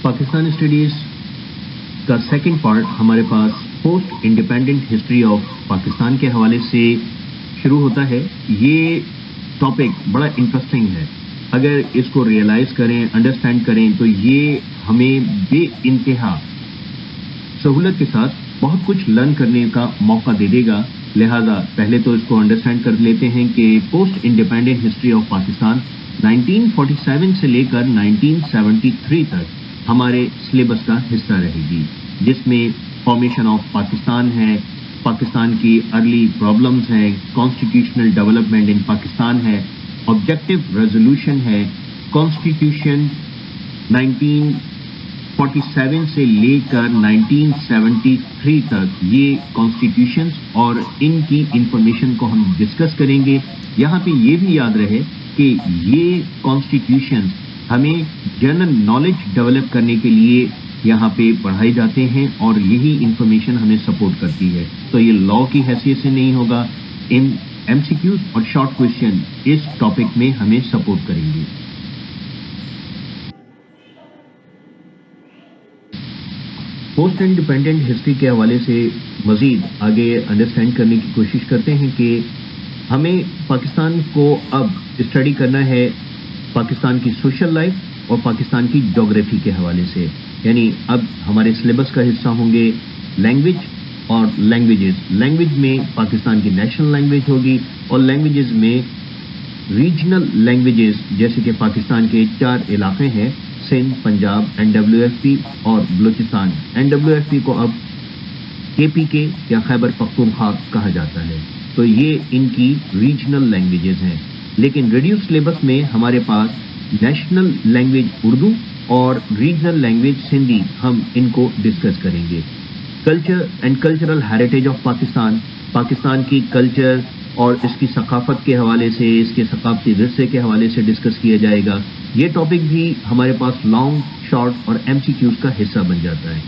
Pakistan studies का second part हमारे पास post independent history of Pakistan के हवाले से शुरू होता है। ये टॉपिक बड़ा इंटरेस्टिंग है। अगर इसको रियलाइज़ करें, अंडरस्टैंड करें तो ये हमें बेइंतहा सहूलत के साथ बहुत कुछ लर्न करने का मौका दे देगा। लिहाजा पहले तो इसको अंडरस्टैंड कर लेते हैं कि post independent history of Pakistan 1947 से लेकर 1973 तक हमारे सिलेबस का हिस्सा रहेगी, जिसमें फॉर्मेशन ऑफ पाकिस्तान है, पाकिस्तान की अर्ली प्रॉब्लम्स हैं, कॉन्स्टिट्यूशनल डेवलपमेंट इन पाकिस्तान है, ऑब्जेक्टिव रेजोल्यूशन है, कॉन्स्टिट्यूशन 1947 से लेकर 1973 तक ये कॉन्स्टिट्यूशंस और इनकी इंफॉर्मेशन को हम डिस्कस करेंगे। यहाँ पे ये भी याद रहे कि ये कॉन्स्टिट्यूशंस हमें जनरल नॉलेज डेवलप करने के लिए यहाँ पे पढ़ाए जाते हैं और यही इंफॉर्मेशन हमें सपोर्ट करती है। तो ये लॉ की हैसियत से नहीं होगा, इन एमसीक्यूज और शॉर्ट क्वेश्चन इस टॉपिक में हमें सपोर्ट करेंगे। पोस्ट इंडिपेंडेंट हिस्ट्री के हवाले से मजीद आगे अंडरस्टैंड करने की कोशिश करते हैं कि हमें पाकिस्तान को अब स्टडी करना है पाकिस्तान की सोशल लाइफ और पाकिस्तान की ज्योग्राफी के हवाले से। यानी अब हमारे सिलेबस का हिस्सा होंगे लैंग्वेज और लैंग्वेजेस। लैंग्वेज में पाकिस्तान की नेशनल लैंग्वेज होगी और लैंग्वेजेस में रीजनल लैंग्वेजेस, जैसे कि पाकिस्तान के 4 इलाके हैं, सिंध, पंजाब, NWFP और बलूचिस्तान। NWFP को अब KPK या खैबर पख्तूनख्वा कहा जाता है। तो ये इनकी रीजनल लैंग्वेजेस हैं। लेकिन रिड्यूस सिलेबस में हमारे पास नेशनल लैंग्वेज उर्दू और रीजनल लैंग्वेज सिंधी, हम इनको डिस्कस करेंगे। Culture and cultural heritage of Pakistan, Pakistan की कल्चर और इसकी सकाफत के हवाले से, इसके सकाफती विरसे के हवाले से डिस्कस किया जाएगा। ये टॉपिक भी हमारे पास लॉन्ग, शॉर्ट और MCQs का हिस्सा बन जाता है।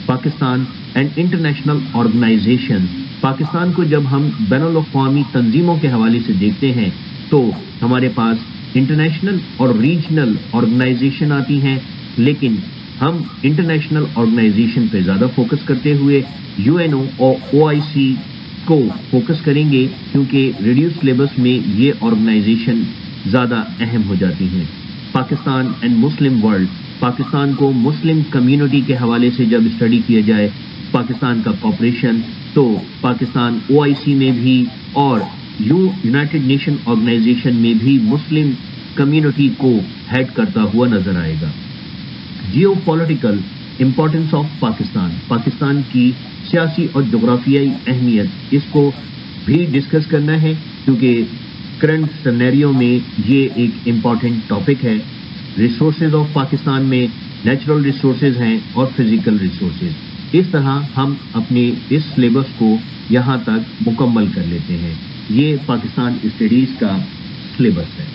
Pakistan and international organization, Pakistan को जब हम बैनुल अक़वामी तंजीमों के हवाले से देखते हैं तो हमारे पास इंटरनेशनल और रीजनल ऑर्गेनाइजेशन आती हैं, लेकिन हम इंटरनेशनल ऑर्गेनाइजेशन पे ज़्यादा फोकस करते हुए UNO और OIC को फोकस करेंगे, क्योंकि रिड्यूस सिलेबस में ये ऑर्गेनाइजेशन ज़्यादा अहम हो जाती हैं। Pakistan and Muslim world, Pakistan को मुस्लिम कम्युनिटी के हवाले से जब स्टडी किया जाए, पाकिस्तान का कॉपरेशन, तो पाकिस्तान OIC में भी और यूनाइटेड नेशन ऑर्गेनाइजेशन में भी मुस्लिम कम्युनिटी को हेड करता हुआ नजर आएगा। जियो political importance of Pakistan, Pakistan की सियासी और जोग्राफियाई अहमियत, इसको भी डिस्कस करना है, क्योंकि करंट सिनेरियो में ये एक इम्पॉर्टेंट टॉपिक है। रिसोर्सेज ऑफ पाकिस्तान में नेचुरल रिसोर्सेज हैं और फिजिकल रिसोर्सेज। इस तरह हम अपने इस सिलेबस को यहाँ तक मुकम्मल कर लेते हैं। ये पाकिस्तान स्टडीज़ का सिलेबस है।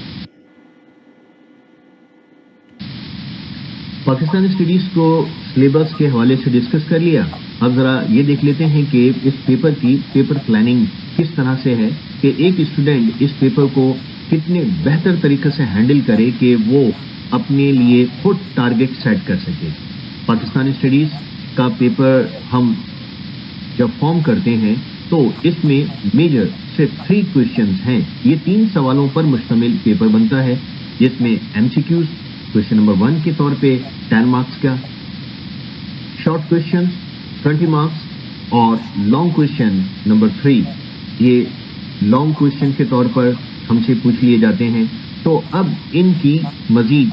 पाकिस्तान स्टडीज़ को सिलेबस के हवाले से डिस्कस कर लिया। अब ज़रा ये देख लेते हैं कि इस पेपर की पेपर प्लानिंग किस तरह से है कि एक स्टूडेंट इस पेपर को कितने बेहतर तरीके से हैंडल करे कि वो अपने लिए खुद टारगेट सेट कर सके। पाकिस्तान स्टडीज़ का पेपर हम जब फॉर्म करते हैं तो इसमें मेजर सिर्फ 3 क्वेश्चंस हैं। ये 3 सवालों पर मुश्तमिल पेपर बनता है, जिसमें MCQs क्वेश्चन नंबर 1 के तौर पे 10 मार्क्स का, शॉर्ट क्वेश्चन 20 मार्क्स और लॉन्ग क्वेश्चन नंबर 3, ये लॉन्ग क्वेश्चन के तौर पर हमसे पूछ लिए जाते हैं। तो अब इनकी मजीद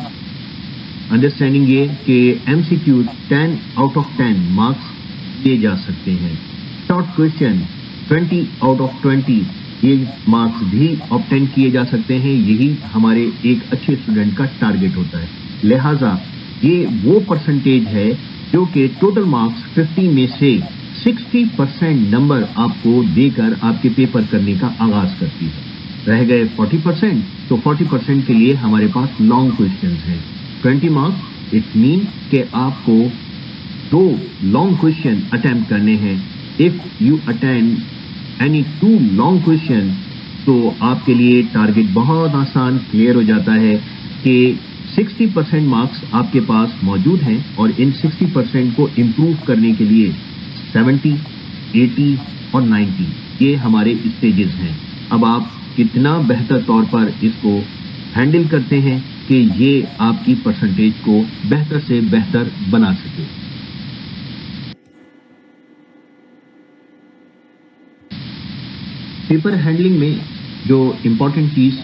अंडरस्टैंडिंग ये कि MCQs 10 आउट ऑफ 10 मार्क्स दिए जा सकते हैं। शॉर्ट क्वेश्चन 20 आउट ऑफ 20 ये मार्क्स भी ऑब्टेन किए जा सकते हैं। यही हमारे एक अच्छे स्टूडेंट का टारगेट होता है। लिहाजा ये वो परसेंटेज है जो कि टोटल मार्क्स 50 में से 60% नंबर आपको देकर आपके पेपर करने का आगाज करती है। रह गए 40%, तो 40% के लिए हमारे पास लॉन्ग क्वेश्चंस हैं। 20 मार्क्स, इट मीन कि आपको 2 लॉन्ग क्वेश्चन अटेम्प्ट करने हैं। If you attend any 2 long question तो आपके लिए टारगेट बहुत आसान क्लियर हो जाता है कि 60% मार्क्स आपके पास मौजूद हैं और इन 60% को इम्प्रूव करने के लिए 70, 80 और 90 ये हमारे स्टेजेस हैं। अब आप कितना बेहतर तौर पर इसको हैंडल करते हैं कि ये आपकी परसेंटेज को बेहतर से बेहतर बना सके। पेपर हैंडलिंग में जो इम्पोर्टेंट चीज़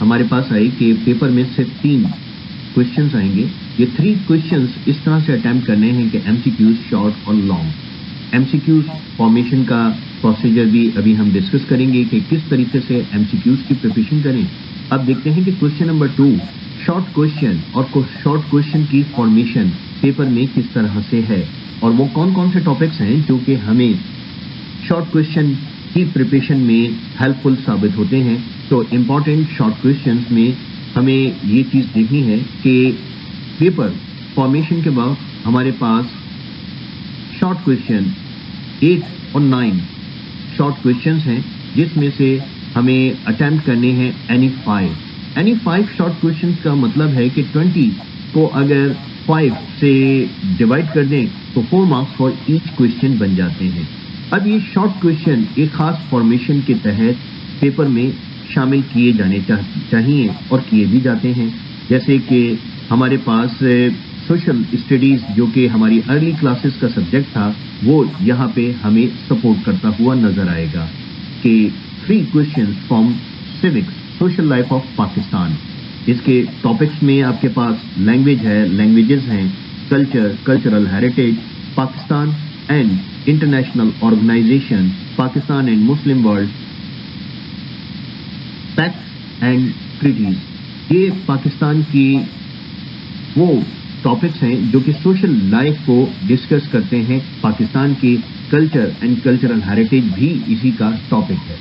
हमारे पास आई कि पेपर में सिर्फ 3 क्वेश्चंस आएंगे। ये 3 क्वेश्चंस इस तरह से अटेम्प्ट करने हैं कि एमसीक्यूज शॉर्ट और लॉन्ग। एमसीक्यूज फॉर्मेशन का प्रोसीजर भी अभी हम डिस्कस करेंगे कि किस तरीके से एमसीक्यूज की प्रिपरेशन करें। अब देखते हैं कि क्वेश्चन नंबर 2 शॉर्ट क्वेश्चन और शॉर्ट क्वेश्चन की फॉर्मेशन पेपर में किस तरह से है और वो कौन कौन से टॉपिक्स हैं जो कि हमें शॉर्ट क्वेश्चन की प्रिपरेशन में हेल्पफुल साबित होते हैं। तो इम्पॉर्टेंट शॉर्ट क्वेश्चंस में हमें ये चीज़ देखनी है कि पेपर फॉर्मेशन के बाद हमारे पास शॉर्ट क्वेश्चन 8 और 9 शॉर्ट क्वेश्चंस हैं जिसमें से हमें अटेम्प्ट करने हैं एनी 5 शॉर्ट क्वेश्चंस का मतलब है कि 20 को अगर 5 से डिवाइड कर दें तो 4 मार्क्स फॉर ईच क्वेश्चन बन जाते हैं। अब ये शॉर्ट क्वेश्चन एक खास फॉर्मेशन के तहत पेपर में शामिल किए जाने चाहिए और किए भी जाते हैं। जैसे कि हमारे पास सोशल स्टडीज़ जो कि हमारी अर्ली क्लासेस का सब्जेक्ट था वो यहाँ पे हमें सपोर्ट करता हुआ नज़र आएगा कि 3 questions from civics social life of Pakistan. इसके टॉपिक्स में आपके पास लैंग्वेज है, लैंग्वेजेस हैं, culture, cultural heritage, Pakistan and international organization, Pakistan and Muslim world, pacts and treaties. ये पाकिस्तान की वो टॉपिक्स हैं जो कि सोशल लाइफ को डिस्कस करते हैं। पाकिस्तान की कल्चर एंड कल्चरल हेरिटेज भी इसी का टॉपिक है।